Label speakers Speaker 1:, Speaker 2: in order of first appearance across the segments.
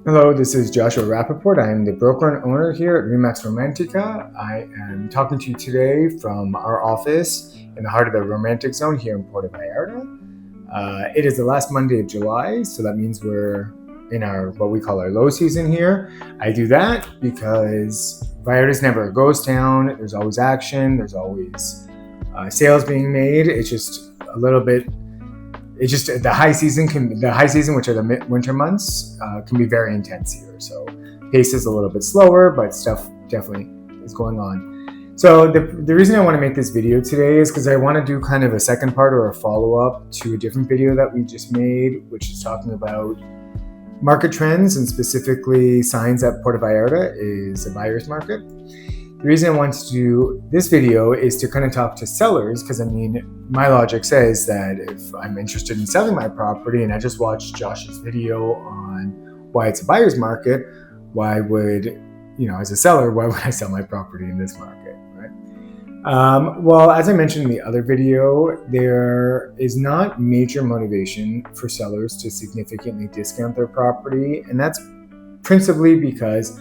Speaker 1: Hello, this is Joshua Rappaport. I am the broker and owner here at Remax Romantica. I am talking to you today from our office in the heart of the romantic zone here in Puerto Vallarta. It is the last Monday of July, so that means we're in our what we call our low season here. I do that because Vallarta is never a ghost town. There's always action. There's always sales being made. It's just a little bit. It's just the high season, which are the winter months, can be very intense here. So pace is a little bit slower, but stuff definitely is going on. So the reason I want to make this video today is because I want to do kind of a second part or a follow-up to a different video that we just made, which is talking about market trends and specifically signs that Puerto Vallarta is a buyer's market. The reason I want to do this video is to kind of talk to sellers, because I mean, my logic says that if I'm interested in selling my property and I just watched Josh's video on why it's a buyer's market, why would, as a seller, why would I sell my property in this market, right? Well, as I mentioned in the other video, there is not major motivation for sellers to significantly discount their property, and that's principally because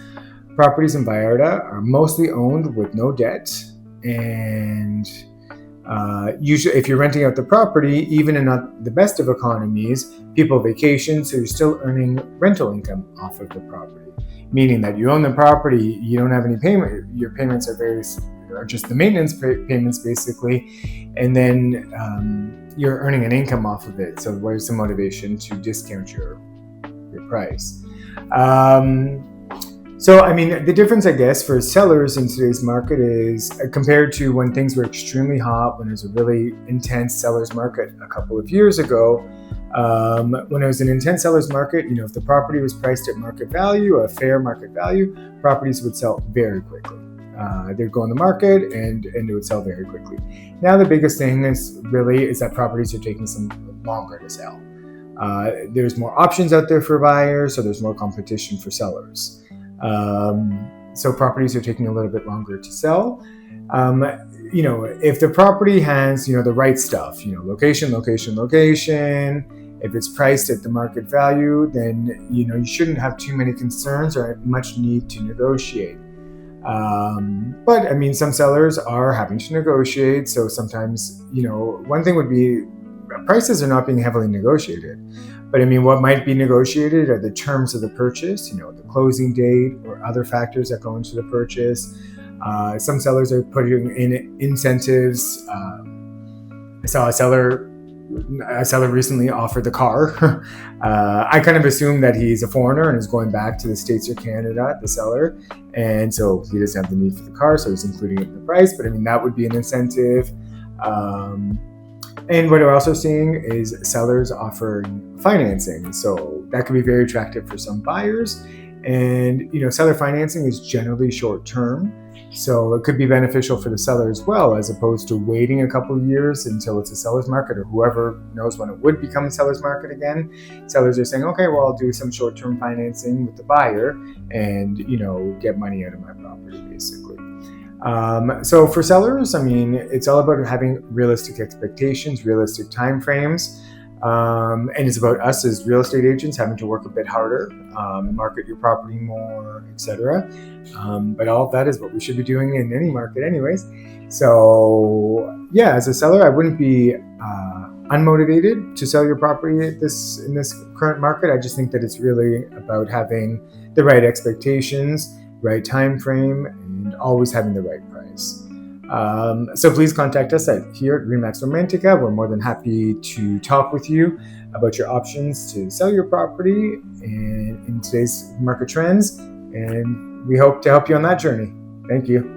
Speaker 1: properties in Vallarta are mostly owned with no debt, and usually if you're renting out the property, even in not the best of economies, people vacation, so you're still earning rental income off of the property, meaning that you own the property, you don't have any payment, your payments are just the maintenance payments basically, and then you're earning an income off of it. So where's the motivation to discount your price? So, I mean, the difference, I guess, for sellers in today's market is compared to when things were extremely hot, when it was a really intense seller's market a couple of years ago. When it was an intense seller's market, if the property was priced at market value, a fair market value, properties would sell very quickly. They'd go on the market and it would sell very quickly. Now, the biggest thing is that properties are taking some longer to sell. There's more options out there for buyers, so there's more competition for sellers. So properties are taking a little bit longer to sell. If the property has, the right stuff, location, if it's priced at the market value, then, you shouldn't have too many concerns or much need to negotiate. But I mean, some sellers are having to negotiate. So sometimes, one thing would be prices are not being heavily negotiated. But I mean, what might be negotiated are the terms of the purchase, the closing date or other factors that go into the purchase. Some sellers are putting in incentives. I saw a seller recently offered the car. I kind of assume that he's a foreigner and is going back to the States or Canada, the seller. And so he doesn't have the need for the car, so he's including it in the price. But I mean, that would be an incentive. And what we're also seeing is sellers offering financing. So that can be very attractive for some buyers. And, seller financing is generally short term. So it could be beneficial for the seller as well, as opposed to waiting a couple of years until it's a seller's market, or whoever knows when it would become a seller's market again. Sellers are saying, okay, well, I'll do some short-term financing with the buyer and, get money out of my property, basically. So for sellers, I mean, it's all about having realistic expectations, realistic timeframes, and it's about us as real estate agents having to work a bit harder, market your property more, etc. But all of that is what we should be doing in any market anyways. So yeah, as a seller, I wouldn't be unmotivated to sell your property in this current market. I just think that it's really about having the right expectations, right time frame, and always having the right price. So please contact us here at Remax Romantica. We're more than happy to talk with you about your options to sell your property and in today's market trends. And we hope to help you on that journey. Thank you.